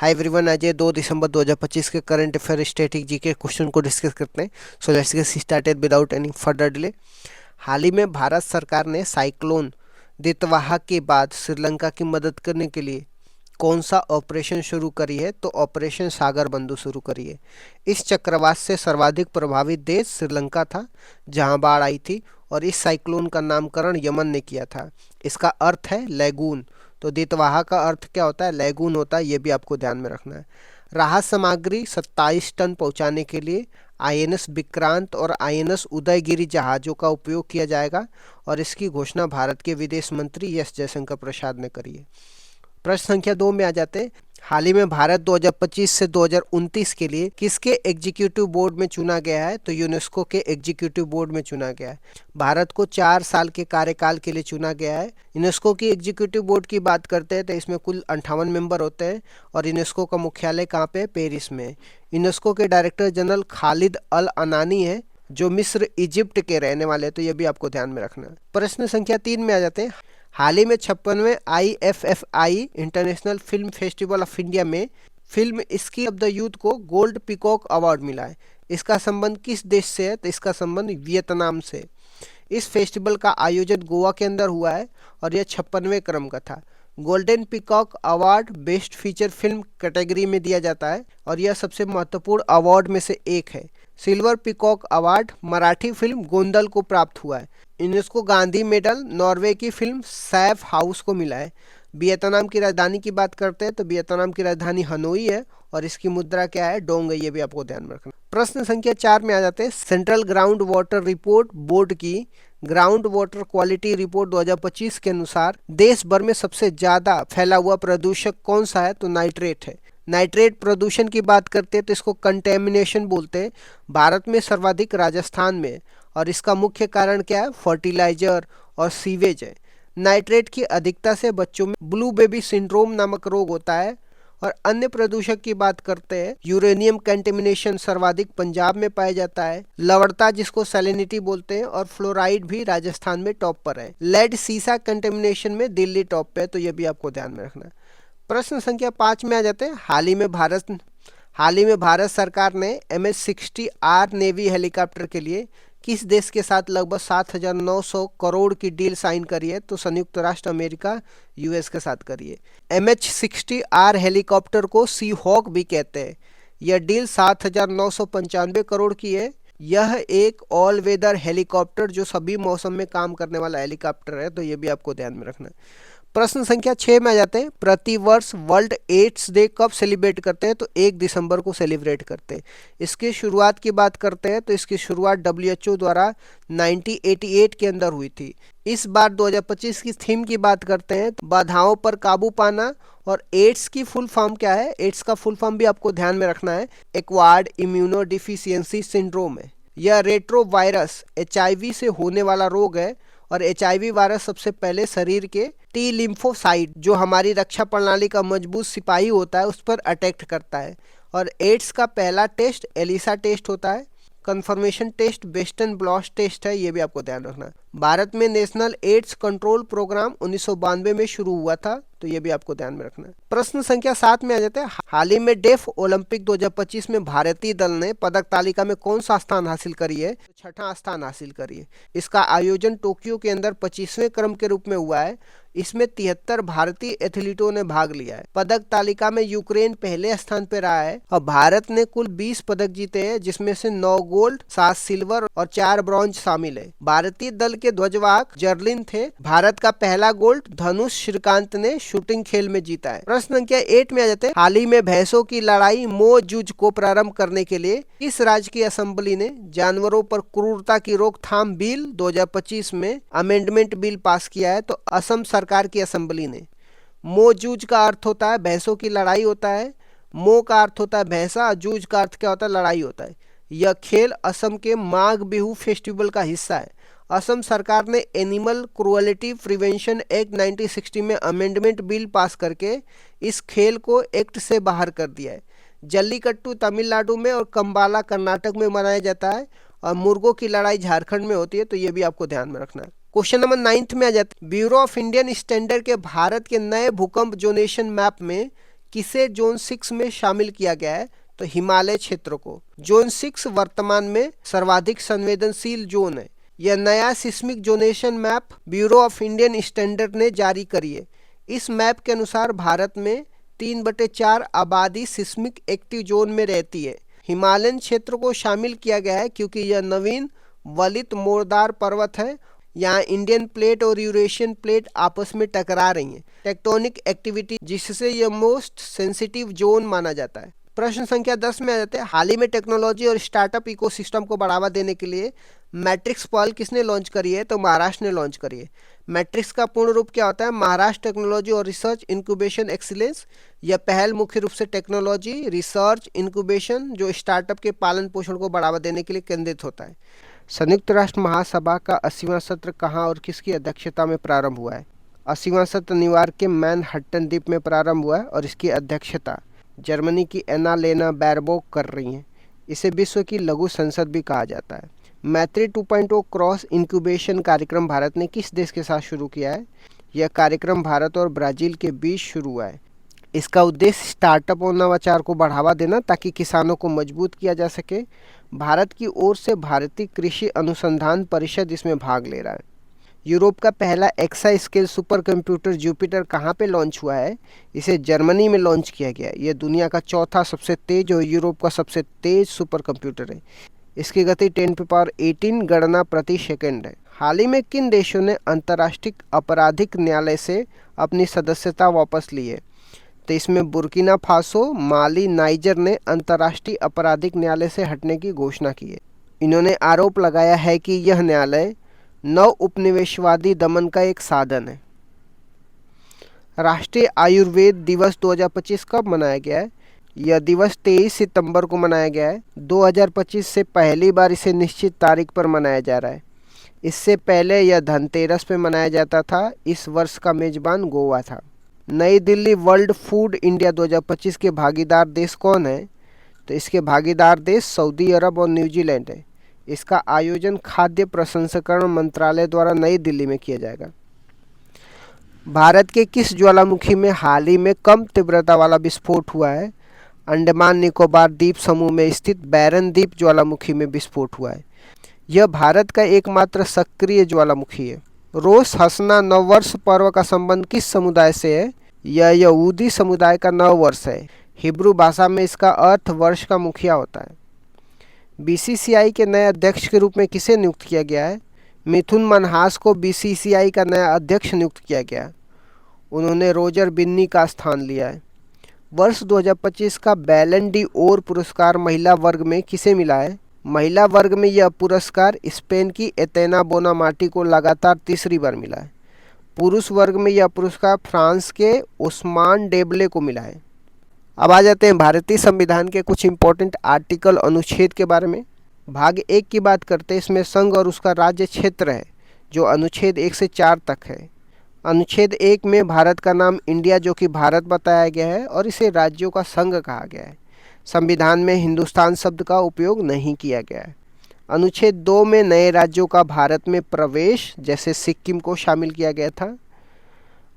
Hi everyone, आज ये 2 दिसंबर 2025 के current affair static GK question को डिस्कस करते हैं। So let's get started without any further delay. हाल ही में भारत सरकार ने साइक्लोन दितवाहा के बाद श्रीलंका की मदद करने के लिए कौन सा ऑपरेशन शुरू करी है? तो ऑपरेशन सागर बंधु शुरू करी है। इस चक्रवात से सर्वाधिक प्रभावित देश श्रीलंका था, जहां बाढ़ आई थी, और इस साइक्लोन का नामकरण यमन ने किया था। इसका अर्थ है लैगून। तो दितवाहा का अर्थ क्या होता है? लैगून होता है। ये भी आपको ध्यान में रखना है। राहत सामग्री 27 टन पहुंचाने के लिए आईएनएस विक्रांत और आईएनएस उदयगिरी जहाज़ों का उपयोग किया जाएगा, और इसकी घोषणा भारत के विदेश मंत्री एस जयशंकर प्रसाद ने करी है। प्रश्न संख्या 2 में आ जाते हैं। हाल ही में भारत 2025 से 2029 के लिए किसके एग्जीक्यूटिव बोर्ड में चुना गया है? तो यूनेस्को के एग्जीक्यूटिव बोर्ड में चुना गया है। भारत को 4 साल के कार्यकाल के लिए चुना गया है। यूनेस्को की एग्जीक्यूटिव बोर्ड की बात करते हैं तो इसमें कुल 58 मेंबर होते हैं, और यूनेस्को का मुख्यालय कहाँ पे है? पेरिस में। यूनेस्को के डायरेक्टर जनरल खालिद अल अनानी है, जो मिस्र इजिप्ट के रहने वाले हैं। तो ये भी आपको ध्यान में रखना है। प्रश्न संख्या 3 में आ जाते हैं। हाल ही में 56वें IFFI international film festival of India में film skill of the youth को गोल्ड पीकॉक अवार्ड मिला है। इसका संबंध किस देश से है? तो इसका संबंध वियतनाम से। इस फेस्टिवल का आयोजन गोवा के अंदर हुआ है, और यह 56वें क्रम का था। Golden peacock award best feature film category में दिया जाता है, और यह सबसे महत्वपूर्ण अवार्ड में से एक है। Silver peacock award Marathi film Gondal को प्राप्त हुआ है। यूनेस्को गांधी मेडल नॉर्वे की फिल्म सैफ हाउस को मिला है। वियतनाम की राजधानी की बात करते हैं तो वियतनाम की राजधानी हनोई है, और इसकी मुद्रा क्या है? डोंग है। ये भी आपको ध्यान में रखना। प्रश्न संख्या 4 में आ जाते हैं। Central ground water report board की ग्राउंड वाटर क्वालिटी रिपोर्ट 2025 के अनुसार देश भर में सबसे ज्यादा फैला हुआ प्रदूषक कौन सा है? तो नाइट्रेट है। नाइट्रेट प्रदूषण की बात करते हैं तो इसको कंटेमिनेशन बोलते हैं। भारत में सर्वाधिक राजस्थान में, और इसका मुख्य कारण क्या है? फर्टिलाइजर और सीवेज है। नाइट्रेट की अधिकता से बच्चों में ब्लू बेबी सिंड्रोम नामक रोग होता है। और अन्य प्रदूषक की बात करते हैं, यूरेनियम कंटेमिनेशन सर्वाधिक पंजाब में पाया जाता है। लवणता जिसको सैलिनिटी बोलते हैं, और फ्लोराइड भी राजस्थान में टॉप पर है। लेड सीसा कंटेमिनेशन में दिल्ली टॉप पे है। तो ये भी आपको ध्यान में रखना है। प्रश्न संख्या 5 में आ जाते हैं। हाल ही में भारत सरकार ने MH-60R नेवी हेलीकॉप्टर के लिए किस देश के साथ लगभग 7,900 करोड़ की डील साइन करी है? तो संयुक्त राष्ट्र अमेरिका US के साथ करी है। MH-60R हेलीकॉप्टर को सी हॉक भी कहते हैं। यह डील 7,995 करोड़ की है। यह एक ऑल वेदर हेलीकॉप्टर जो सभी मौसम में काम करने वाला हेलीकॉप्टर है। तो ये भी आपको ध्यान में रखना है। प्रश्न संख्या 6 में आ जाते हैं। प्रतिवर्ष वर्ल्ड एड्स डे कब सेलिब्रेट करते हैं? तो 1 दिसंबर को सेलिब्रेट करते हैं। इसकी शुरुआत की बात करते हैं तो इसकी शुरुआत WHO द्वारा 1988 के अंदर हुई थी। इस बार 2025 की थीम की बात करते हैं तो बाधाओं पर काबू पाना। और एड्स की फुल फॉर्म क्या है? एड्स का फुल फॉर्म भी आपको ध्यान में रखना है। एक्वायर्ड इम्यूनो डिफिशियंसी सिंड्रोम है। यह रेट्रो वायरस HIV से होने वाला रोग है, और HIV वायरस सबसे पहले शरीर के टी लिम्फोसाइट, जो हमारी रक्षा प्रणाली का मजबूत सिपाही होता है, उस पर अटैक करता है। और एड्स का पहला टेस्ट एलिसा टेस्ट होता है। Confirmation test western blot test है। ये भी आपको ध्यान रखना है। भारत में नेशनल एड्स कंट्रोल प्रोग्राम 1992 में शुरू हुआ था। तो ये भी आपको ध्यान में रखना है। प्रश्न संख्या 7 में आ जाते हैं। हाल ही में डेफ ओलंपिक 2025 में भारतीय दल ने पदक तालिका में कौन सा स्थान हासिल करी है? तो 6ठा स्थान हासिल करी है। इसका आयोजन टोक्यो के अंदर 25वें क्रम के रूप में हुआ है। इसमें 73 भारतीय एथलीटों ने भाग लिया है। पदक तालिका में यूक्रेन पहले स्थान पर रहा है, और भारत ने कुल 20 पदक जीते हैं, जिसमें से 9 गोल्ड, 7 सिल्वर और 4 ब्रॉन्ज शामिल है। भारतीय दल के ध्वजवाहक जर्लिन थे। भारत का पहला गोल्ड धनुष श्रीकांत ने शूटिंग खेल में जीता है। प्रश्न संख्या 8 में आ जाते हैं। हाल ही में भैंसों की लड़ाई मो जूझ को प्रारंभ करने के लिए किस राज्य की असेंबली ने जानवरों पर क्रूरता की रोकथाम बिल 2025 में अमेंडमेंट बिल पास किया है? तो असम सरकार की असेंबली ने। मो जूझ का अर्थ होता है भैंसों की लड़ाई होता है। मो का अर्थ होता है भैंसा, जूझ का अर्थ क्या होता है? लड़ाई होता है। यह खेल असम के माघ बिहू फेस्टिवल का हिस्सा है। असम सरकार ने एनिमल क्रुएलिटी प्रिवेंशन एक्ट 1960 में अमेंडमेंट बिल पास करके इस खेल को एक्ट से बाहर कर दिया है। जल्लीकट्टू तमिलनाडु में और कंबाला कर्नाटक में मनाया जाता है, और मुर्गों की लड़ाई झारखंड में होती है। तो ये भी आपको ध्यान में रखना है। क्वेश्चन नंबर 9 में आ जाता है। ब्यूरो ऑफ इंडियन स्टैंडर्ड के भारत के नए भूकंप जोनेशन मैप में किसे जोन 6 में शामिल किया गया है? तो हिमालय क्षेत्र को। जोन 6 वर्तमान में सर्वाधिक संवेदनशील जोन है। यह नया seismic zonation map bureau of Indian standard ने जारी करी है। इस मैप के अनुसार भारत में 3/4 आबादी सिस्मिक एक्टिव जोन में रहती है। हिमालयन क्षेत्र को शामिल किया गया है क्योंकि यह नवीन वलित मोरदार पर्वत है। यहाँ इंडियन प्लेट और यूरेशियन प्लेट आपस में टकरा रही हैं। टेक्टोनिक एक्टिविटी जिससे यह मोस्ट सेंसिटिव जोन माना जाता है। प्रश्न संख्या 10 में आ जाते हैं। हाल ही में टेक्नोलॉजी और स्टार्टअप इकोसिस्टम को बढ़ावा देने के लिए मैट्रिक्स पहल किसने लॉन्च करी है? तो महाराष्ट्र ने लॉन्च करी है। मैट्रिक्स का पूर्ण रूप क्या होता है? महाराष्ट्र टेक्नोलॉजी और रिसर्च इंक्यूबेशन एक्सीलेंस। यह पहल मुख्य रूप से टेक्नोलॉजी, रिसर्च, इंक्यूबेशन जो स्टार्टअप के पालन पोषण को बढ़ावा देने के लिए केंद्रित होता है। संयुक्त राष्ट्र महासभा का 80वां सत्र कहाँ और किसकी अध्यक्षता में प्रारंभ हुआ है? 80वां सत्र न्यूयॉर्क के मैनहट्टन द्वीप में प्रारंभ हुआ है और इसकी अध्यक्षता जर्मनी की एनालेना बैरबॉक कर रही हैं। इसे विश्व की लघु संसद भी कहा जाता है। मैत्री 2.0 क्रॉस इंक्यूबेशन कार्यक्रम भारत ने किस देश के साथ शुरू किया है? यह कार्यक्रम भारत और ब्राज़ील के बीच शुरू हुआ है। इसका उद्देश्य स्टार्टअप और नवाचार को बढ़ावा देना ताकि किसानों को मजबूत किया जा सके। भारत की ओर से भारतीय कृषि अनुसंधान परिषद इसमें भाग ले रहा है। यूरोप का पहला exa scale super computer Jupiter कहाँ पे लॉन्च हुआ है? इसे जर्मनी में लॉन्च किया गया है। यह दुनिया का चौथा सबसे तेज और यूरोप का सबसे तेज सुपर कंप्यूटर है। इसकी गति 10⁻18 गणना प्रति सेकंड है। हाल ही में किन देशों ने अंतर्राष्ट्रीय आपराधिक न्यायालय से अपनी सदस्यता वापस ली है? तो इसमें बुर्किना फासो, माली, नाइजर ने अंतर्राष्ट्रीय आपराधिक न्यायालय से हटने की घोषणा की है। इन्होंने आरोप लगाया है कि यह न्यायालय नव उपनिवेशवादी दमन का एक साधन है। राष्ट्रीय आयुर्वेद दिवस 2025 कब मनाया गया है? यह दिवस 23 सितंबर को मनाया गया है। 2025 से पहली बार इसे निश्चित तारीख पर मनाया जा रहा है। इससे पहले यह धनतेरस पे मनाया जाता था। इस वर्ष का मेजबान गोवा था। नई दिल्ली वर्ल्ड फूड इंडिया 2025 के भागीदार देश कौन है? तो इसके भागीदार देश सऊदी अरब और न्यूजीलैंड है। इसका आयोजन खाद्य प्रसंस्करण मंत्रालय द्वारा नई दिल्ली में किया जाएगा। भारत के किस ज्वालामुखी में हाल ही में कम तीव्रता वाला विस्फोट हुआ है? अंडमान निकोबार द्वीप समूह में स्थित बैरन द्वीप ज्वालामुखी में विस्फोट हुआ है। यह भारत का एकमात्र सक्रिय ज्वालामुखी है। रोश हसना नववर्ष पर्व का संबंध किस समुदाय से है? यह यहूदी समुदाय का नव वर्ष है। हिब्रू भाषा में इसका अर्थ वर्ष का मुखिया होता है। बीसीसीआई के नए अध्यक्ष के रूप में किसे नियुक्त किया गया है? मिथुन मनहास को बीसीसीआई का नया अध्यक्ष नियुक्त किया गया है। उन्होंने रोजर बिन्नी का स्थान लिया है। वर्ष 2025 का बैलन डी ओर पुरस्कार महिला वर्ग में किसे मिला है? महिला वर्ग में यह पुरस्कार स्पेन की एतेना बोनामाटी को लगातार तीसरी बार मिला है। पुरुष वर्ग में यह पुरस्कार फ्रांस के ओस्मान डेबले को मिला है। अब आ जाते हैं भारतीय संविधान के कुछ इंपॉर्टेंट आर्टिकल अनुच्छेद के बारे में। भाग 1 की बात करते हैं। इसमें संघ और उसका राज्य क्षेत्र है जो अनुच्छेद 1 से 4 तक है। अनुच्छेद 1 में भारत का नाम इंडिया जो कि भारत बताया गया है और इसे राज्यों का संघ कहा गया है। संविधान में हिंदुस्तान शब्द का उपयोग नहीं किया गया है। अनुच्छेद 2 में नए राज्यों का भारत में प्रवेश जैसे सिक्किम को शामिल किया गया था।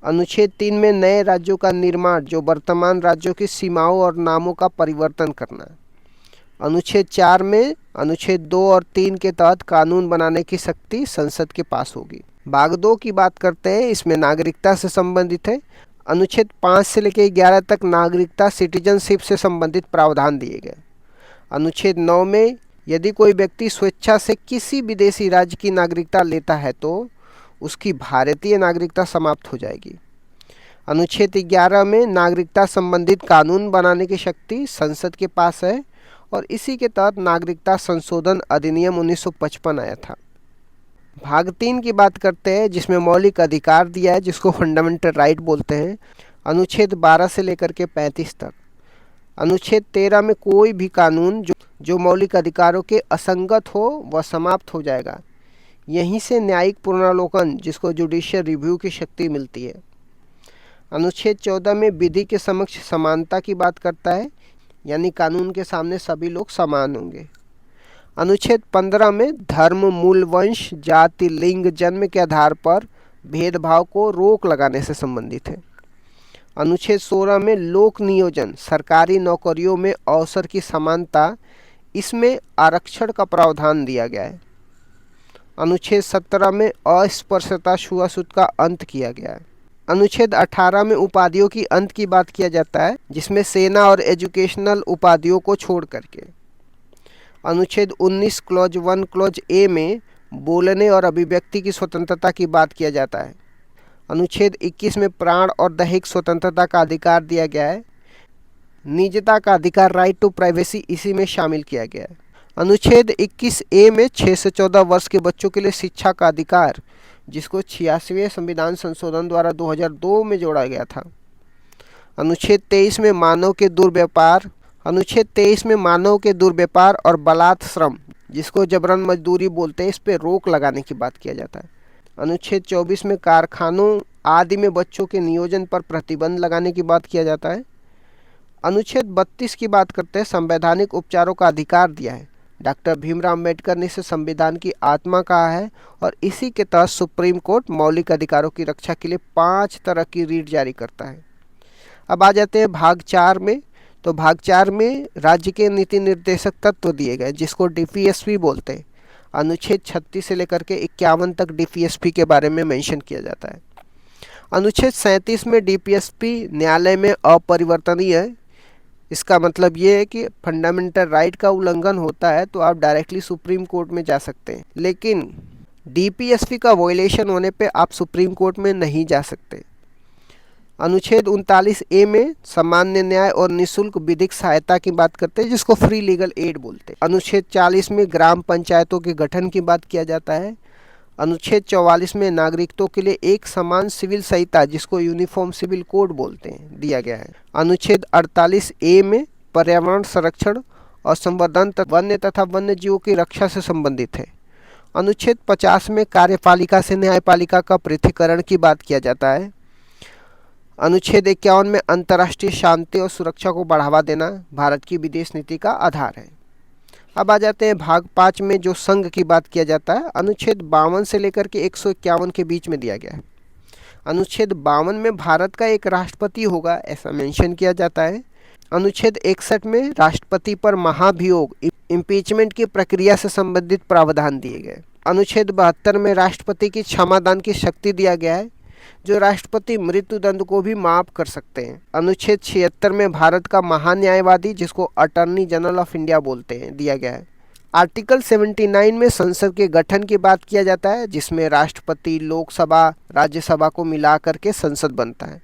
अनुच्छेद 3 में नए राज्यों का निर्माण जो वर्तमान राज्यों की सीमाओं और नामों का परिवर्तन करना। अनुच्छेद 4 में अनुच्छेद 2 और 3 के तहत कानून बनाने की शक्ति संसद के पास होगी। भाग 2 की बात करते हैं। इसमें नागरिकता से संबंधित है। अनुच्छेद 5 से लेकर 11 तक नागरिकता सिटीजनशिप से संबंधित प्रावधान दिए गए। अनुच्छेद 9 में यदि कोई व्यक्ति स्वेच्छा से किसी विदेशी राज्य की नागरिकता लेता है तो उसकी भारतीय नागरिकता समाप्त हो जाएगी। अनुच्छेद 11 में नागरिकता संबंधित कानून बनाने की शक्ति संसद के पास है और इसी के तहत नागरिकता संशोधन अधिनियम 1955 आया था। भाग 3 की बात करते हैं जिसमें मौलिक अधिकार दिया है जिसको फंडामेंटल राइट बोलते हैं। अनुच्छेद 12 से लेकर के 35 तक। अनुच्छेद 13 में कोई भी कानून जो मौलिक अधिकारों के असंगत हो वह समाप्त हो जाएगा। यहीं से न्यायिक पुनरावलोकन जिसको जुडिशियल रिव्यू की शक्ति मिलती है। अनुच्छेद 14 में विधि के समक्ष समानता की बात करता है यानी कानून के सामने सभी लोग समान होंगे। अनुच्छेद 15 में धर्म, मूल, वंश, जाति, लिंग, जन्म के आधार पर भेदभाव को रोक लगाने से संबंधित है। अनुच्छेद 16 में लोक नियोजन, सरकारी नौकरियों में अवसर की समानता, इसमें आरक्षण का प्रावधान दिया गया है। अनुच्छेद 17 में अस्पृश्यता छुआछूत का अंत किया गया है। अनुच्छेद 18 में उपाधियों की अंत की बात किया जाता है, जिसमें सेना और एजुकेशनल उपाधियों को छोड़ करके। अनुच्छेद 19 क्लॉज 1 क्लॉज ए में बोलने और अभिव्यक्ति की स्वतंत्रता की बात किया जाता है। अनुच्छेद 21 में प्राण और दैहिक स्वतंत्रता का अधिकार दिया गया है। निजता का अधिकार, राइट टू प्राइवेसी, इसी में शामिल किया गया है। अनुच्छेद 21 ए में 6 से 14 वर्ष के बच्चों के लिए शिक्षा का अधिकार, जिसको 86वें संविधान संशोधन द्वारा 2002 में जोड़ा गया था। अनुच्छेद 23 में मानव के दुर्व्यापार, अनुच्छेद 23 में मानव के दुर्व्यापार और बलात् श्रम, जिसको जबरन मजदूरी बोलते हैं, इस पर रोक लगाने की बात किया जाता है। अनुच्छेद 24 में कारखानों आदि में बच्चों के नियोजन पर प्रतिबंध लगाने की बात किया जाता है। अनुच्छेद 32 की बात करते हैं, संवैधानिक उपचारों का अधिकार दिया है। डॉक्टर भीमराव अम्बेडकर ने इसे संविधान की आत्मा कहा है और इसी के तहत सुप्रीम कोर्ट मौलिक अधिकारों की रक्षा के लिए 5 तरह की रीट जारी करता है। अब आ जाते हैं भाग 4 में। तो भाग 4 में राज्य के नीति निर्देशक तत्व दिए गए, जिसको डीपीएसपी बोलते हैं। अनुच्छेद 36 से लेकर के 51 तक डीपीएसपी के बारे में मेंशन किया जाता है। अनुच्छेद 37 में डीपीएसपी न्यायालय में अपरिवर्तनीय है। इसका मतलब ये है कि फंडामेंटल राइट का उल्लंघन होता है तो आप डायरेक्टली सुप्रीम कोर्ट में जा सकते हैं, लेकिन डीपीएसपी का वायलेशन होने पे आप सुप्रीम कोर्ट में नहीं जा सकते। अनुच्छेद 39 ए में सामान्य न्याय और निःशुल्क विधिक सहायता की बात करते हैं, जिसको फ्री लीगल एड बोलते हैं। अनुच्छेद 40 में ग्राम पंचायतों के गठन की बात किया जाता है। अनुच्छेद 44 में नागरिकों के लिए एक समान सिविल संहिता, जिसको यूनिफॉर्म सिविल कोड बोलते हैं, दिया गया है। अनुच्छेद 48 ए में पर्यावरण संरक्षण और संवर्धन वन्य तथा वन्य जीवों की रक्षा से संबंधित है। अनुच्छेद 50 में कार्यपालिका से न्यायपालिका का पृथक्करण की बात किया जाता है। अनुच्छेद 51 में अंतर्राष्ट्रीय शांति और सुरक्षा को बढ़ावा देना भारत की विदेश नीति का आधार है। अब आ जाते हैं भाग 5 में, जो संघ की बात किया जाता है। अनुच्छेद 52 से लेकर के 151 के बीच में दिया गया है। अनुच्छेद 52 में भारत का एक राष्ट्रपति होगा, ऐसा मेंशन किया जाता है। अनुच्छेद 61 में राष्ट्रपति पर महाभियोग, इम्पीचमेंट की प्रक्रिया से संबंधित प्रावधान दिए गए। अनुच्छेद 72 में राष्ट्रपति की क्षमादान की शक्ति दिया गया है, जो राष्ट्रपति मृत्युदंड को भी माफ कर सकते हैं। अनुच्छेद 76 में भारत का महान्यायवादी, जिसको अटॉर्नी जनरल ऑफ इंडिया बोलते हैं, दिया गया है। आर्टिकल 79 में संसद के गठन की बात किया जाता है, जिसमें राष्ट्रपति, लोकसभा, राज्यसभा को मिला करके संसद बनता है।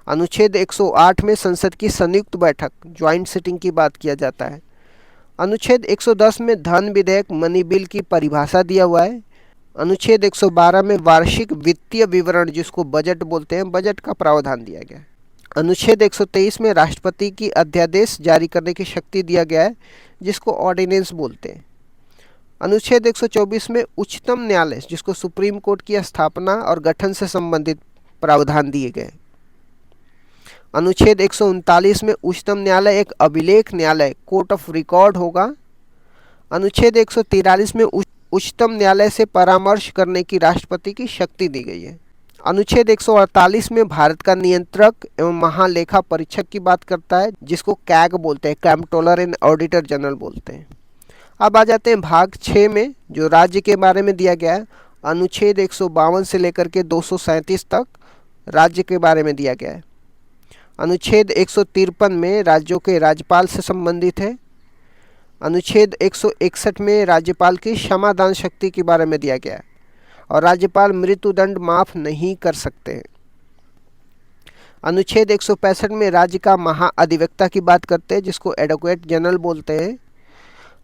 अनुच्छेद 108 में संसद की संयुक्त बैठक, ज्वाइंट सिटिंग की बात किया जाता है। अनुच्छेद 110 में धन विधेयक, मनी बिल की परिभाषा दिया हुआ है। अनुच्छेद 112 में वार्षिक वित्तीय विवरण, जिसको बजट बोलते हैं, बजट का प्रावधान दिया गया है। अनुच्छेद 123 में राष्ट्रपति की अध्यादेश जारी करने की शक्ति दिया गया है, जिसको ऑर्डिनेंस बोलते हैं। अनुच्छेद 124 में उच्चतम न्यायालय, जिसको सुप्रीम कोर्ट की स्थापना और गठन से संबंधित प्रावधान दिए गए। अनुच्छेद 139 में उच्चतम न्यायालय एक अभिलेख न्यायालय, कोर्ट ऑफ रिकॉर्ड होगा। अनुच्छेद 143 में उच्चतम न्यायालय से परामर्श करने की राष्ट्रपति की शक्ति दी गई है। अनुच्छेद 148 में भारत का नियंत्रक एवं महालेखा परीक्षक की बात करता है, जिसको कैग बोलते हैं, कंट्रोलर एंड ऑडिटर जनरल बोलते हैं। अब आ जाते हैं भाग 6 में, जो राज्य के बारे में दिया गया है। अनुच्छेद 152 से लेकर के 237 तक राज्य के बारे में दिया गया है। अनुच्छेद 153 में राज्यों के राज्यपाल से संबंधित है। अनुच्छेद 161 में राज्यपाल की क्षमादान शक्ति के बारे में दिया गया है और राज्यपाल मृत्युदंड माफ नहीं कर सकते हैं। अनुच्छेद 165 में राज्य का महाअधिवक्ता की बात करते हैं, जिसको एडवोकेट जनरल बोलते हैं।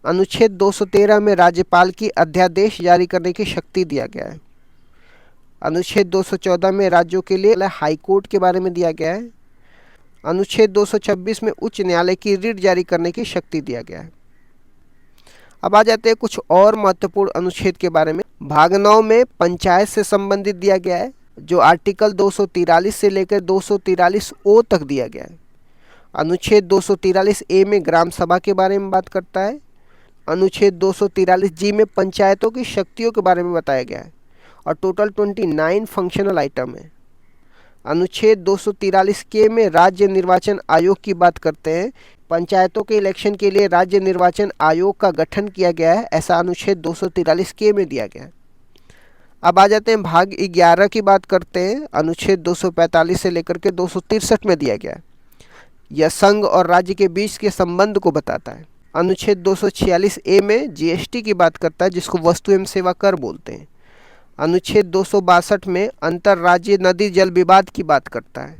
अनुच्छेद 213 में राज्यपाल की अध्यादेश जारी करने की शक्ति दिया गया है। अनुच्छेद 214 में राज्यों के लिए हाई कोर्ट के बारे में दिया गया है। अनुच्छेद 226 में उच्च न्यायालय की रिट जारी करने की शक्ति दिया गया है। अब आ जाते हैं कुछ और महत्वपूर्ण अनुच्छेद के बारे में। भाग 9 में पंचायत से संबंधित दिया गया है, जो आर्टिकल 243 से लेकर 243 ओ तक दिया गया है। अनुच्छेद 243 ए में ग्राम सभा के बारे में बात करता है। अनुच्छेद 243 जी में पंचायतों की शक्तियों के बारे में बताया गया है और टोटल 29 फंक्शनल आइटम है। अनुच्छेद 243 के में राज्य निर्वाचन आयोग की बात करते हैं। पंचायतों के इलेक्शन के लिए राज्य निर्वाचन आयोग का गठन किया गया है, ऐसा अनुच्छेद 243 के में दिया गया है। अब आ जाते हैं भाग 11 की बात करते हैं। अनुच्छेद 245 से लेकर के 263 में दिया गया है। यह संघ और राज्य के बीच के संबंध को बताता है। अनुच्छेद 246 ए में जीएसटी की बात करता है, जिसको वस्तु एवं सेवा कर बोलते हैं। अनुच्छेद 262 में अंतर्राज्यीय नदी जल विवाद की बात करता है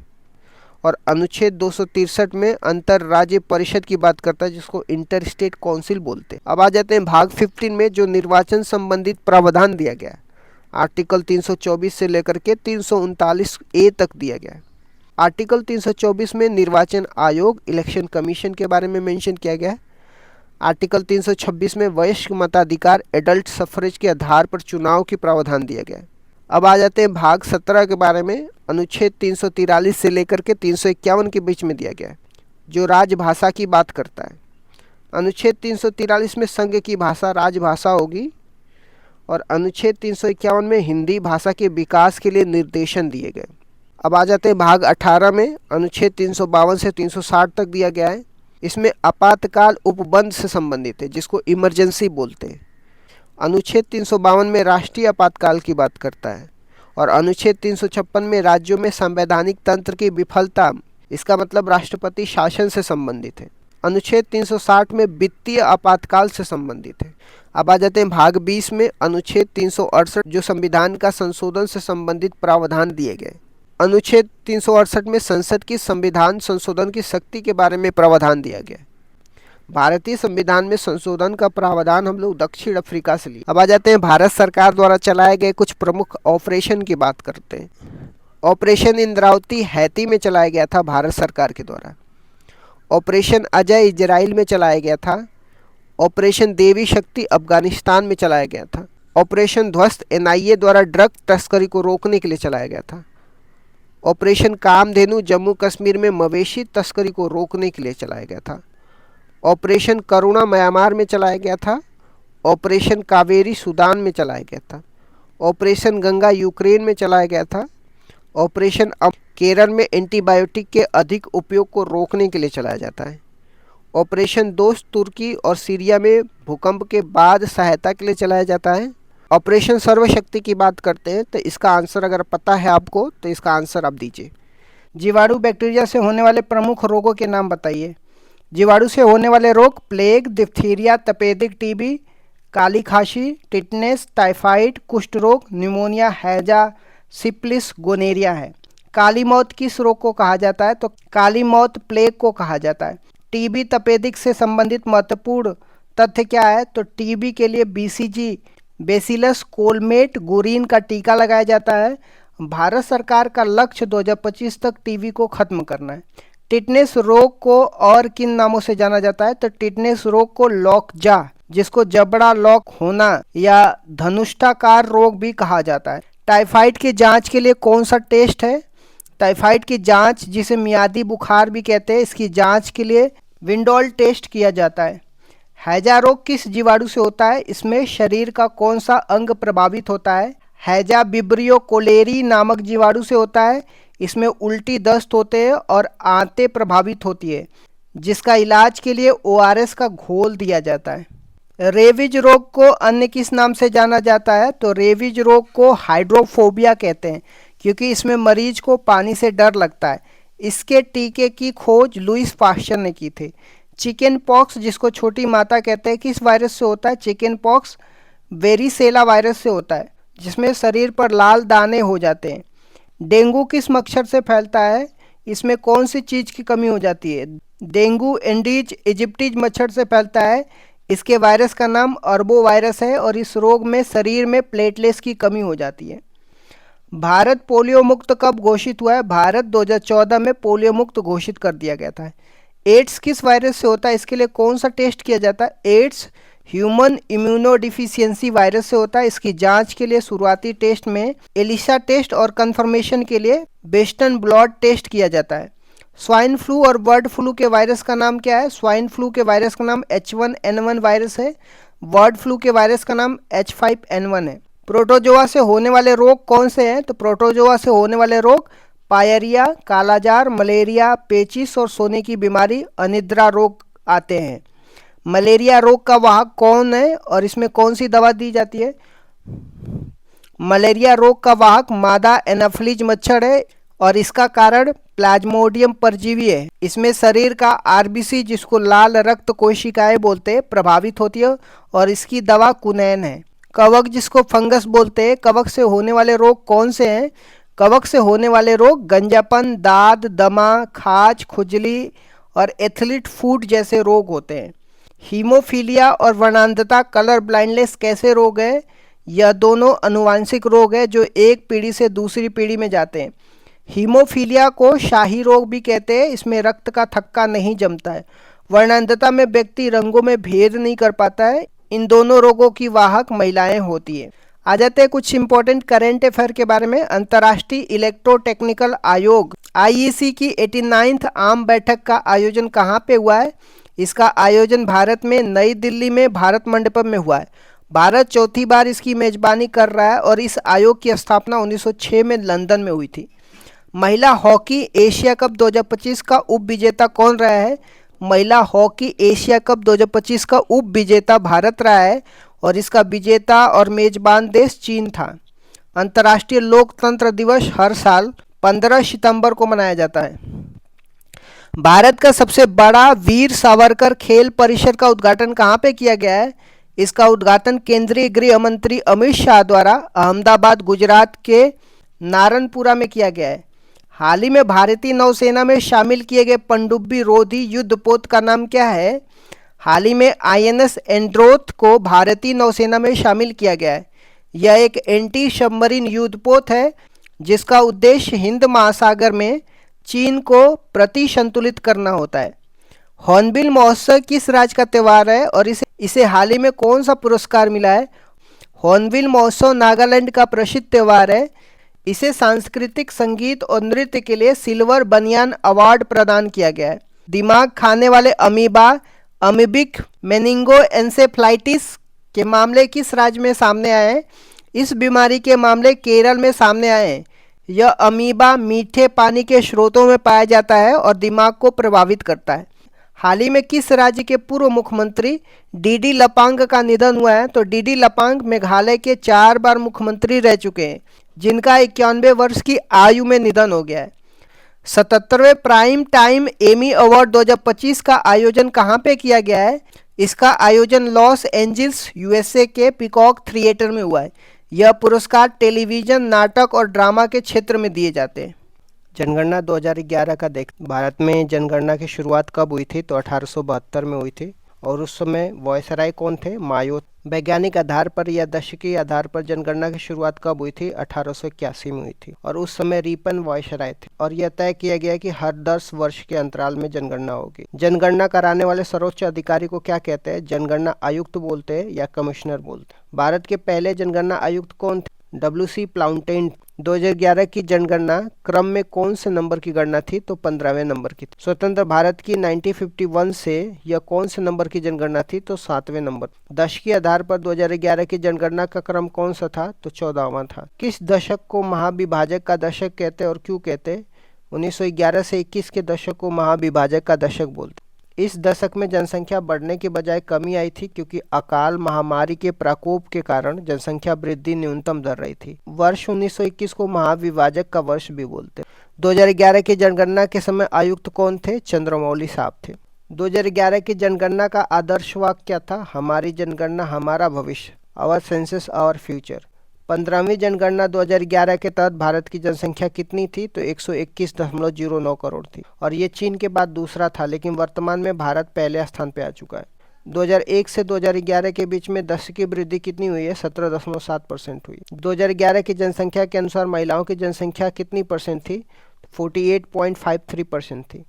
और अनुच्छेद 263 में अंतर्राज्यीय परिषद की बात करता है, जिसको इंटर स्टेट काउंसिल बोलते हैं। अब आ जाते हैं भाग 15 में, जो निर्वाचन संबंधित प्रावधान दिया गया है। आर्टिकल 324 से लेकर के 339 ए तक दिया गया है। आर्टिकल 324 में निर्वाचन आयोग इलेक्शन कमीशन के बारे में मेंशन किया गया है। आर्टिकल 326 में वयस्क मताधिकार एडल्ट सफरेज के आधार पर चुनाव की प्रावधान दिया गया है। अब आ जाते हैं भाग 17 के बारे में। अनुच्छेद 343 से लेकर के 351 के बीच में दिया गया है, जो राजभाषा की बात करता है। अनुच्छेद 343 में संघ की भाषा राजभाषा होगी और अनुच्छेद 351 में हिंदी भाषा के विकास के लिए निर्देशन दिए गए। अब आ जाते हैं भाग 18 में। अनुच्छेद 352 से 360 तक दिया गया है। इसमें आपातकाल उपबंध से संबंधित है, जिसको इमरजेंसी बोलते हैं। अनुच्छेद 352 में राष्ट्रीय आपातकाल की बात करता है और अनुच्छेद 356 में राज्यों में संवैधानिक तंत्र की विफलता, इसका मतलब राष्ट्रपति शासन से संबंधित है। अनुच्छेद 360 में वित्तीय आपातकाल से संबंधित है। अब आ जाते हैं भाग 20 में। अनुच्छेद 368, जो संविधान का संशोधन से संबंधित प्रावधान दिए गए। अनुच्छेद 368 में संसद की संविधान संशोधन की शक्ति के बारे में प्रावधान दिया गया। भारतीय संविधान में संशोधन का प्रावधान हम लोग दक्षिण अफ्रीका से लिए। अब आ जाते हैं भारत सरकार द्वारा चलाए गए कुछ प्रमुख ऑपरेशन की बात करते हैं। ऑपरेशन इंद्रावती हैती में चलाया गया था भारत सरकार के द्वारा। ऑपरेशन अजय इजराइल में चलाया गया था। ऑपरेशन देवी शक्ति अफगानिस्तान में चलाया गया था। ऑपरेशन ध्वस्त एनआईए द्वारा ड्रग तस्करी को रोकने के लिए चलाया गया था। ऑपरेशन कामधेनु जम्मू कश्मीर में मवेशी तस्करी को रोकने के लिए चलाया गया था। ऑपरेशन करुणा म्यांमार में चलाया गया था। ऑपरेशन कावेरी सूडान में चलाया गया था। ऑपरेशन गंगा यूक्रेन में चलाया गया था। ऑपरेशन केरल में एंटीबायोटिक के अधिक उपयोग को रोकने के लिए चलाया जाता है। ऑपरेशन दोस्त तुर्की और सीरिया में भूकंप के बाद सहायता के लिए चलाया जाता है। ऑपरेशन सर्वशक्ति की बात करते हैं, तो इसका आंसर अगर पता है आपको तो इसका आंसर आप दीजिए। जीवाणु बैक्टीरिया से होने वाले प्रमुख रोगों के नाम बताइए। जीवाणु से होने वाले रोग प्लेग, डिप्थीरिया, तपेदिक टीबी, काली खांसी, टिटनेस, टाइफाइड, कुष्ठ रोग, न्यूमोनिया, हैजा, सिप्लिस, गोनेरिया है। काली मौत किस रोग को कहा जाता है? तो काली मौत प्लेग को कहा जाता है। टीबी तपेदिक से संबंधित महत्वपूर्ण तथ्य क्या है? तो टीबी के लिए बीसीजी बेसिलस कोलमेट गुरीन का टीका लगाया जाता है। भारत सरकार का लक्ष्य 2025 तक टीबी को खत्म करना है। टिटनेस रोग को और किन नामों से जाना जाता है? तो टिटनेस रोग को लॉकजा, जिसको जबड़ा लॉक होना या धनुष्टाकार रोग भी कहा जाता है। टाइफाइड की जांच के लिए कौन सा टेस्ट है? टाइफाइड की जांच, जिसे मियादी बुखार भी कहते हैं, इसकी जांच के लिए विंडोल टेस्ट किया जाता है। हैजा रोग किस जीवाणु से होता है? इसमें शरीर का कौन सा अंग प्रभावित होता है? हैजा विब्रियो कोलेरी नामक जीवाणु से होता है। इसमें उल्टी दस्त होते हैं और आंतें प्रभावित होती है, जिसका इलाज के लिए ओआरएस का घोल दिया जाता है। रेबीज रोग को अन्य किस नाम से जाना जाता है? तो रेबीज रोग को हाइड्रोफोबिया कहते हैं, क्योंकि इसमें मरीज को पानी से डर लगता है। इसके टीके की खोज लुईस पास्चर ने की थी। चिकन पॉक्स, जिसको छोटी माता कहते हैं, किस वायरस से होता है? चिकन पॉक्स वेरिसेला वायरस से होता है, जिसमें शरीर पर लाल दाने हो जाते हैं। डेंगू किस मच्छर से फैलता है? इसमें कौन सी चीज़ की कमी हो जाती है? डेंगू एंडीज इजिप्टीज मच्छर से फैलता है। इसके वायरस का नाम अर्बो वायरस है और इस रोग में शरीर में प्लेटलेट्स की कमी हो जाती है। भारत पोलियो मुक्त कब घोषित हुआ है? भारत 2014 में पोलियो मुक्त घोषित कर दिया गया था। एड्स किस वायरस से होता है? इसके लिए कौन सा टेस्ट किया जाता है? एड्स ह्यूमन इम्यूनोडिफिशियंसी वायरस से होता है। इसकी जांच के लिए शुरुआती टेस्ट में एलिसा टेस्ट और कंफर्मेशन के लिए वेस्टर्न ब्लॉट टेस्ट किया जाता है। स्वाइन फ्लू और बर्ड फ्लू के वायरस का नाम क्या है? स्वाइन फ्लू के वायरस का नाम H1N1 वायरस है। बर्ड फ्लू के वायरस का नाम H5N1 है। प्रोटोजोआ से होने वाले रोग कौन से हैं? तो प्रोटोजोआ से होने वाले रोग पायरिया, कालाजार, मलेरिया, पेचिस और सोने की बीमारी, अनिद्रा रोग आते हैं। मलेरिया रोग का वाहक कौन है और इसमें कौन सी दवा दी जाती है? मलेरिया रोग का वाहक मादा एनाफिलीज मच्छर है और इसका कारण प्लाज्मोडियम परजीवी है। इसमें शरीर का आरबीसी, जिसको लाल रक्त कोशिकाएं बोलते हैं, प्रभावित होती है और इसकी दवा कुनैन है। कवक, जिसको फंगस बोलते हैं, कवक से होने वाले रोग कौन से हैं? कवक से होने वाले रोग गंजापन, दाद, दमा, खाज, खुजली और एथलीट फूट जैसे रोग होते हैं। हीमोफीलिया और वर्णांधता, कलर ब्लाइंडनेस कैसे रोग है? यह दोनों अनुवांशिक रोग है जो एक पीढ़ी से दूसरी पीढ़ी में जाते हैं। हीमोफीलिया को शाही रोग भी कहते हैं, इसमें रक्त का थक्का नहीं जमता है। वर्णांधता में व्यक्ति रंगों में भेद नहीं कर पाता है। इन दोनों रोगों की वाहक महिलाएं होती है। आ जाते हैं कुछ इंपॉर्टेंट करेंट अफेयर के बारे में। अंतर्राष्ट्रीय इलेक्ट्रोटेक्निकल आयोग आईईसी की 89th आम बैठक का आयोजन कहाँ पे हुआ है? इसका आयोजन भारत में नई दिल्ली में भारत मंडपम में हुआ है। भारत चौथी बार इसकी मेजबानी कर रहा है और इस आयोग की स्थापना 1906 में लंदन में हुई थी। महिला हॉकी एशिया कप 2025 का उप विजेता कौन रहा है? महिला हॉकी एशिया कप 2025 का उप विजेता भारत रहा है और इसका विजेता और मेजबान देश चीन था। अंतर्राष्ट्रीय लोकतंत्र दिवस हर साल 15 सितंबर को मनाया जाता है। भारत का सबसे बड़ा वीर सावरकर खेल परिसर का उद्घाटन कहाँ पे किया गया है? इसका उद्घाटन केंद्रीय गृह मंत्री अमित शाह द्वारा अहमदाबाद, गुजरात के नारनपुरा में किया गया है। हाल ही में भारतीय नौसेना में शामिल किए गए पनडुब्बी रोधी युद्धपोत का नाम क्या है? हाल ही में आईएनएस एंड्रोथ को भारतीय नौसेना में शामिल किया गया है। यह एक एंटी सबमरीन युद्धपोत है जिसका उद्देश्य हिंद महासागर में चीन को प्रति संतुलित करना होता है। हॉर्नबिल महोत्सव किस राज्य का त्यौहार है और इसे हाल ही में कौन सा पुरस्कार मिला है? हॉर्नबिल महोत्सव नागालैंड का प्रसिद्ध त्यौहार है। इसे सांस्कृतिक संगीत और नृत्य के लिए सिल्वर बनियान अवार्ड प्रदान किया गया है। दिमाग खाने वाले अमीबा अमीबिक मेनिंगोएन्सेफ्लाइटिस के मामले किस राज्य में सामने आए हैं? इस बीमारी के मामले केरल में सामने आए हैं। यह अमीबा मीठे पानी के स्रोतों में पाया जाता है और दिमाग को प्रभावित करता है। हाल ही में किस राज्य के पूर्व मुख्यमंत्री डीडी लपांग का निधन हुआ है? तो डीडी लपांग मेघालय के 4 बार मुख्यमंत्री रह चुके हैं जिनका 91 वर्ष की आयु में निधन हो गया है। 77वें प्राइम टाइम एमी अवार्ड 2025 का आयोजन कहाँ पे किया गया है? इसका आयोजन लॉस एंजल्स यूएसए के पीकॉक थिएटर में हुआ है। यह पुरस्कार टेलीविजन, नाटक और ड्रामा के क्षेत्र में दिए जाते हैं। जनगणना 2011 का देख, भारत में जनगणना की शुरुआत कब हुई थी? तो 1872 में हुई थी और उस समय वायसराय कौन थे? मायो। वैज्ञानिक आधार पर या दशकीय आधार पर जनगणना की शुरुआत कब हुई थी? 1881 में हुई थी और उस समय रिपन वायसराय थे और यह तय किया गया कि हर 10 वर्ष के अंतराल में जनगणना होगी। जनगणना कराने वाले सर्वोच्च अधिकारी को क्या कहते हैं? जनगणना आयुक्त बोलते हैं या कमिश्नर बोलते हैं। भारत के पहले जनगणना आयुक्त कौन थे? डब्ल्यूसी प्लाउंटेन। 2011 की जनगणना क्रम में कौन से नंबर की गणना थी? तो 15वें नंबर की थी। स्वतंत्र भारत की 1951 से यह कौन से नंबर की जनगणना थी? तो 7वें नंबर। दशक के आधार पर 2011 की जनगणना का क्रम कौन सा था? तो 14वां था। किस दशक को महाविभाजक का दशक कहते हैं और क्यों कहते हैं? 1911 से 21 के दशक को महाविभाजक का दशक बोलते। इस दशक में जनसंख्या बढ़ने के बजाय कमी आई थी क्योंकि अकाल महामारी के प्रकोप के कारण जनसंख्या वृद्धि न्यूनतम दर रही थी। वर्ष 1921 को महाविभाजक का वर्ष भी बोलते। 2011 की जनगणना के समय आयुक्त कौन थे? चंद्रमौली साहब थे। 2011 की जनगणना का आदर्श वाक्य क्या था? हमारी जनगणना हमारा भविष्य, आवर सेंसस आवर फ्यूचर। 15वीं जनगणना 2011 के तहत भारत की जनसंख्या कितनी थी? तो 121.09 करोड़ थी और ये चीन के बाद दूसरा था, लेकिन वर्तमान में भारत पहले स्थान पे आ चुका है। 2001 से 2011 के बीच में दशकीय वृद्धि कितनी हुई है? 17.7% हुई। 2011 की जनसंख्या के अनुसार महिलाओं की जनसंख्या कितनी परसेंट थी? 48.53% थी।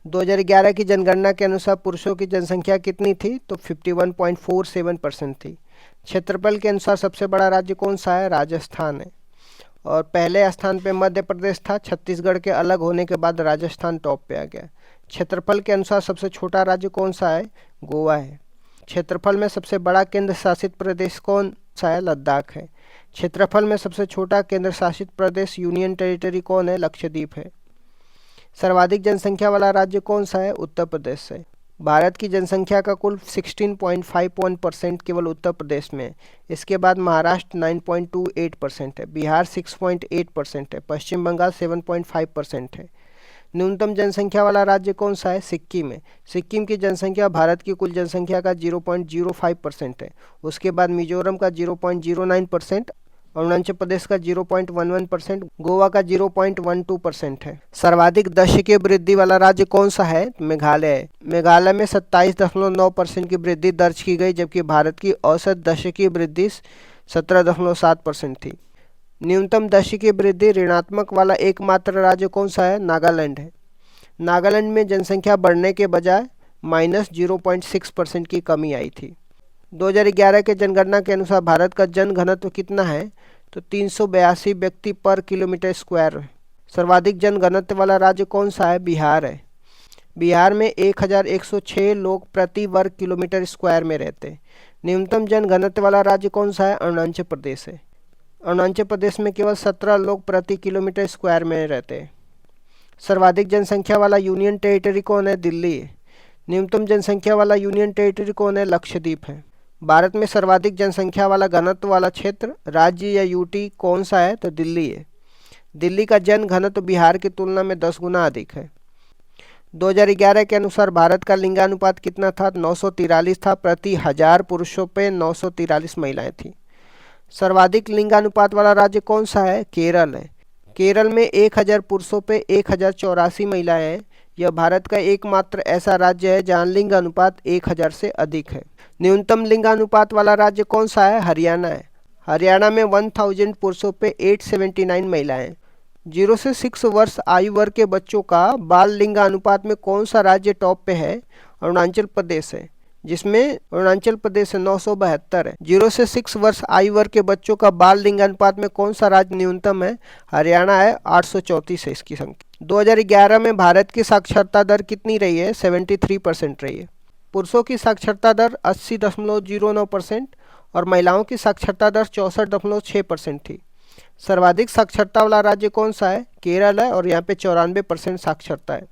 2011 की जनगणना के अनुसार पुरुषों की जनसंख्या कितनी थी? तो 51.47% थी। क्षेत्रफल के अनुसार सबसे बड़ा राज्य कौन सा है? राजस्थान है और पहले स्थान पे मध्य प्रदेश था। छत्तीसगढ़ के अलग होने के बाद राजस्थान टॉप पे आ गया। क्षेत्रफल के अनुसार सबसे छोटा राज्य कौन सा है? गोवा है। क्षेत्रफल में सबसे बड़ा केंद्र शासित प्रदेश कौन सा है? लद्दाख है। क्षेत्रफल में सबसे छोटा केंद्र शासित प्रदेश यूनियन टेरिटरी कौन है? लक्षद्वीप है। सर्वाधिक जनसंख्या वाला राज्य कौन सा है? उत्तर प्रदेश है। भारत की जनसंख्या का कुल 16.51% केवल उत्तर प्रदेश में है। इसके बाद महाराष्ट्र 9.28% है, बिहार 6.8% है, पश्चिम बंगाल 7.5% है। न्यूनतम जनसंख्या वाला राज्य कौन सा है? सिक्किम है। सिक्किम की जनसंख्या भारत की कुल जनसंख्या का 0.05% है। उसके बाद मिजोरम का 0.09%, अरुणाचल प्रदेश का 0.11%, गोवा का 0.12% है। सर्वाधिक दशकीय वृद्धि वाला राज्य कौन सा है? मेघालय है। मेघालय में 27.9% की वृद्धि दर्ज की गई, जबकि भारत की औसत दशकीय वृद्धि 17.7% थी। न्यूनतम दशकीय वृद्धि ऋणात्मक वाला एकमात्र राज्य कौन सा है? नागालैंड है। नागालैंड में जनसंख्या बढ़ने के बजाय -0.6% की कमी आई थी। 2011 के जनगणना के अनुसार भारत का जन घनत्व कितना है? तो 382 व्यक्ति पर किलोमीटर स्क्वायर। सर्वाधिक जन घनत्व वाला राज्य कौन सा है? बिहार है। बिहार में 1106 लोग प्रति वर्ग किलोमीटर स्क्वायर में रहते हैं। न्यूनतम जन घनत्व वाला राज्य कौन सा है? अरुणाचल प्रदेश है। अरुणाचल प्रदेश में केवल 17 लोग प्रति किलोमीटर स्क्वायर में रहते हैं। सर्वाधिक जनसंख्या वाला यूनियन टेरिटरी कौन है? दिल्ली है। न्यूनतम जनसंख्या वाला यूनियन टेरिटरी कौन है? लक्षद्वीप है। भारत में सर्वाधिक जनसंख्या वाला घनत्व वाला क्षेत्र राज्य या यूटी कौन सा है? तो दिल्ली है। दिल्ली का जन घनत्व बिहार की तुलना में 10 गुना अधिक है। 2011 के अनुसार भारत का लिंगानुपात कितना था? 943 था। प्रति 1000 पुरुषों पे 943 महिलाएं थी। सर्वाधिक लिंगानुपात वाला राज्य कौन सा है? केरल है। केरल में 1000 पुरुषों पे 1084 महिलाएं हैं। यह भारत का एकमात्र ऐसा राज्य है जहां लिंग अनुपात 1000 से अधिक है। न्यूनतम लिंगानुपात वाला राज्य कौन सा है? हरियाणा है। हरियाणा में 1000 पुरुषों पे 879 महिलाएं। 0 से 6 वर्ष आयु वर्ग के बच्चों का बाल लिंगानुपात में कौन सा राज्य टॉप पे है? अरुणाचल प्रदेश है, जिसमें अरुणाचल प्रदेश 972 है। 0 से 6 वर्ष आयु वर्ग के बच्चों का बाल लिंगानुपात में कौन सा राज्य न्यूनतम है? हरियाणा है, 834 है इसकी संख्या। 2011 में भारत की साक्षरता दर कितनी रही है? 73% रही है। पुरुषों की साक्षरता दर 80.09% और महिलाओं की साक्षरता दर 64.6% थी। सर्वाधिक साक्षरता वाला राज्य कौन सा है? केरल है और यहाँ पे 94% साक्षरता है।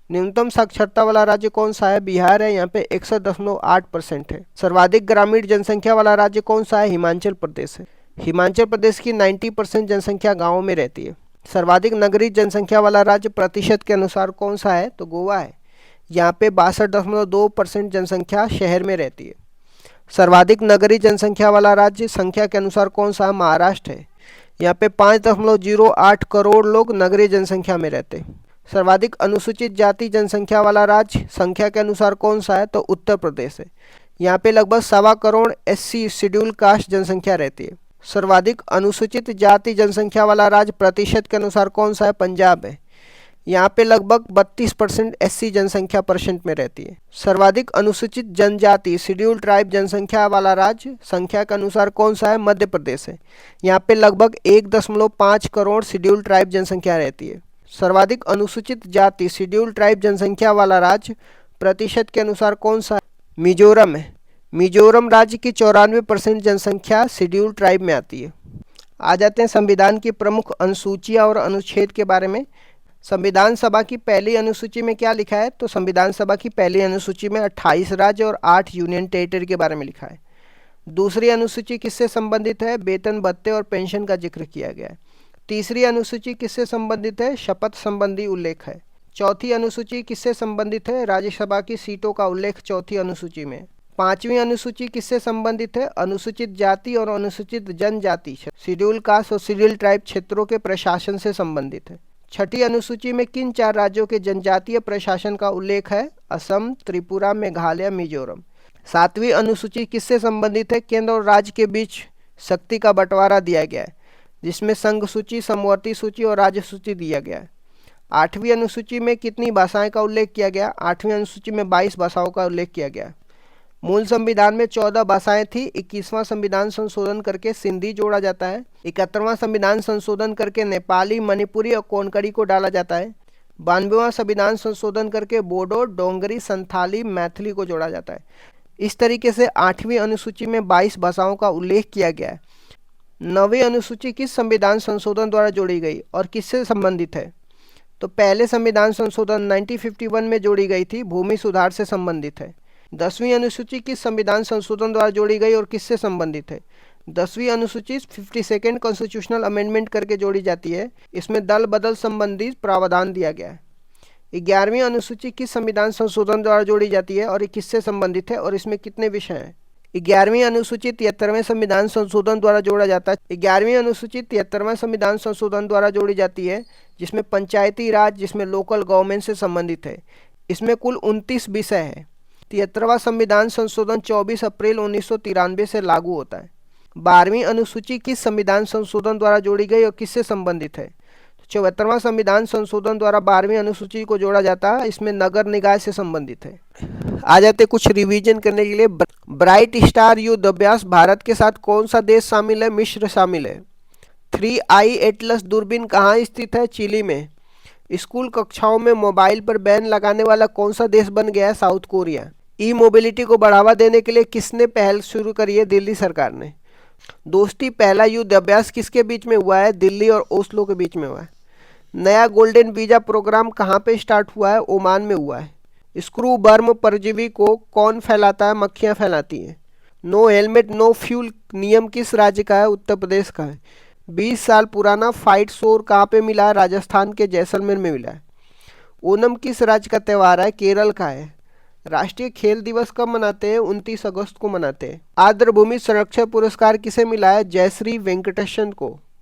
न्यूनतम साक्षरता वाला राज्य कौन सा है? बिहार है, यहाँ पे 61.8% है। सर्वाधिक ग्रामीण जनसंख्या वाला राज्य कौन सा है? हिमाचल प्रदेश है। हिमाचल प्रदेश की 90% जनसंख्या गाँव में रहती है। सर्वाधिक नगरीय जनसंख्या वाला राज्य प्रतिशत के अनुसार कौन सा है? तो गोवा है। यहाँ पे 62.2% जनसंख्या शहर में रहती है। सर्वाधिक नगरीय जनसंख्या वाला राज्य संख्या के अनुसार कौन सा है? महाराष्ट्र है। यहाँ पे 5.08 करोड़ लोग नगरीय जनसंख्या में रहते हैं। सर्वाधिक अनुसूचित जाति जनसंख्या वाला राज्य संख्या के अनुसार कौन सा है? तो उत्तर प्रदेश है। यहाँ पे लगभग 1.25 करोड़ SC शेड्यूल कास्ट जनसंख्या रहती है। सर्वाधिक अनुसूचित जाति जनसंख्या वाला राज्य प्रतिशत के अनुसार कौन सा है? पंजाब है। यहाँ पे लगभग 32% SC जनसंख्या परसेंट में रहती है। सर्वाधिक अनुसूचित जनजाति शेड्यूल ट्राइब जनसंख्या वाला राज्य संख्या के अनुसार कौन सा है? मध्य प्रदेश है। यहाँ पे लगभग 1.5 करोड़ शेड्यूल ट्राइब जनसंख्या रहती है। सर्वाधिक अनुसूचित जाति शेड्यूल ट्राइब जनसंख्या वाला राज्य प्रतिशत के अनुसार कौन सा है? मिजोरम है। मिजोरम राज्य की 94% जनसंख्या शेड्यूल ट्राइब में आती है। आ जाते हैं संविधान की प्रमुख अनुसूचियाँ और अनुच्छेद के बारे में। संविधान सभा की पहली अनुसूची में क्या लिखा है? तो संविधान सभा की पहली अनुसूची में 28 राज्य और 8 यूनियन टेरिटरी के बारे में लिखा है। दूसरी अनुसूची किससे संबंधित है? वेतन भत्ते और पेंशन का जिक्र किया गया है। तीसरी अनुसूची किससे संबंधित है? शपथ संबंधी उल्लेख है। चौथी अनुसूची किससे संबंधित है? राज्यसभा की सीटों का उल्लेख चौथी अनुसूची में। पांचवी अनुसूची किससे संबंधित है? अनुसूचित जाति और अनुसूचित जनजाति शेड्यूल कास्ट और शेड्यूल ट्राइब क्षेत्रों के प्रशासन से संबंधित है। छठी अनुसूची में किन 4 राज्यों के जनजातीय प्रशासन का उल्लेख है? असम, त्रिपुरा, मेघालय, मिजोरम। सातवीं अनुसूची किससे संबंधित है? केंद्र और राज्य के बीच शक्ति का बंटवारा दिया गया है, जिसमें संघ सूची, समवर्ती सूची और राज्य सूची दिया गया है। आठवीं अनुसूची में कितनी भाषाएं का उल्लेख किया गया? आठवीं अनुसूची में 22 भाषाओं का उल्लेख किया गया। मूल संविधान में 14 भाषाएं थी। 21वां संविधान संशोधन करके सिंधी जोड़ा जाता है। 71वां संविधान संशोधन करके नेपाली, मणिपुरी और कोंकणी को डाला जाता है। 92वां संविधान संशोधन करके बोडो, डोंगरी, संथाली, मैथिली को जोड़ा जाता है। इस तरीके से 8वीं अनुसूची में 22 भाषाओं का उल्लेख किया गया है। 9वीं अनुसूची किस संविधान संशोधन द्वारा जोड़ी गई और किससे संबंधित है? तो पहले संविधान संशोधन 1951 में जोड़ी गई थी, भूमि सुधार से संबंधित है। 10वीं अनुसूची किस संविधान संशोधन द्वारा जोड़ी गई और किससे संबंधित है? 10वीं अनुसूची 52nd कॉन्स्टिट्यूशनल अमेंडमेंट करके जोड़ी जाती है। इसमें दल बदल संबंधी प्रावधान दिया गया है। 11वीं अनुसूची किस संविधान संशोधन द्वारा जोड़ी जाती है और ये किससे संबंधित है और इसमें कितने विषय हैं? 11वीं अनुसूची 73वें संविधान संशोधन द्वारा जोड़ा जाता है। 11वीं अनुसूची 73वां संविधान संशोधन द्वारा जोड़ी जाती है, जिसमें पंचायती राज, जिसमें लोकल गवर्नमेंट से संबंधित है। इसमें कुल 29 विषय है। 73वां संविधान संशोधन 24 अप्रैल 1993 से लागू होता है। 12वीं अनुसूची किस संविधान संशोधन द्वारा जोड़ी गई और किससे संबंधित है? 74वां संविधान संशोधन द्वारा 12वीं अनुसूची को जोड़ा जाता है। इसमें नगर निकाय से संबंधित है। आ जाते कुछ रिवीजन करने के लिए। ब्राइट स्टार युद्ध अभ्यास भारत के साथ कौन सा देश शामिल है? मिस्र शामिल है। 3I एटलस दूरबीन कहाँ स्थित है? चिली में। स्कूल कक्षाओं में मोबाइल पर बैन लगाने वाला कौन सा देश बन गया है? South Korea. ई मोबिलिटी को बढ़ावा देने के लिए किसने पहल शुरू करी है? दिल्ली सरकार ने। दोस्ती पहला युद्ध अभ्यास किसके बीच में हुआ है? दिल्ली और ओस्लो के बीच में हुआ है। नया गोल्डन वीजा प्रोग्राम कहाँ पे स्टार्ट हुआ है? ओमान में हुआ है। स्क्रू वर्म परजीवी को कौन फैलाता है? मक्खियाँ फैलाती हैं। नो हेलमेट नो फ्यूल नियम किस राज्य का है? उत्तर प्रदेश का है। 20 साल पुराना फाइट शोर कहाँ पे मिला है? राजस्थान के जैसलमेर में मिला है। ओनम किस राज्य का त्यौहार है? केरल का है। राष्ट्रीय खेल दिवस कब मनाते हैं? 29 अगस्त को मनाते हैं। आर्द्रभूमि संरक्षण पुरस्कार किसे मिला है? जयश्री वेंकटेशन को।